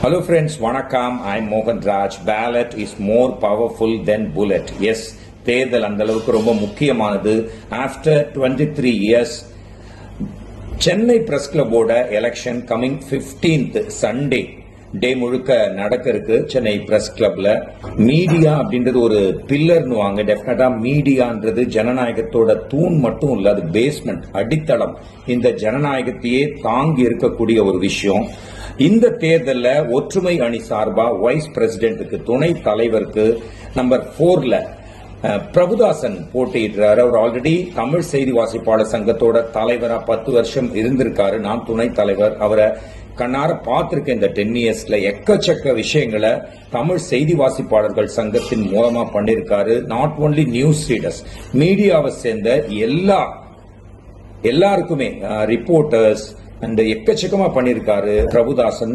Hello friends, Vanakkam. I'm Mohan Raj. Ballot is more powerful than bullet. Yes, தேர்தல் அந்த அளவுக்கு ரொம்ப முக்கியமானது. After 23 years, சென்னை பிரஸ் கிளப்போட election coming 15th Sunday day முழுக்க நடக்க இருக்கு சென்னை பிரஸ் கிளப்ல. மீடியா அப்படின்றது ஒரு பில்லர்னு வாங்க. டெஃபினட்டா மீடியான்றது ஜனநாயகத்தோட தூண் மட்டும் இல்ல, அது பேஸ்மெண்ட், அடித்தளம். இந்த ஜனநாயகத்தையே தாங்கி இருக்கக்கூடிய ஒரு விஷயம். இந்த தேர்தல்ல ஒற்றுமை அணி சார்பா வைஸ் பிரசிடென்ட்டுக்கு, துணை தலைவருக்கு நம்பர் 4ல பிரபுதாசன் போட்டியிடுறாரு. அவர் ஆல்ரெடி தமிழ் செய்தி வாசிப்பாளர் சங்கத்தோட தலைவரா 10 வருஷம் இருந்திருக்காரு. நான் துணை தலைவர். அவரை கண்ணார பார்த்திருக்கேன். இந்த 10 இயர்ஸ்ல எக்கச்சக்க விஷயங்களை தமிழ் செய்தி வாசிப்பாளர்கள் சங்கத்தின் மூலமா பண்ணிருக்காரு. நாட் ஓன்லி நியூஸ் ரீடர்ஸ், மீடியாவை சேர்ந்த எல்லாருக்குமே, ரிப்போர்ட்டர்ஸ் அந்த எக்கச்சக்கமா பண்ணிருக்காரு பிரபுதாசன்.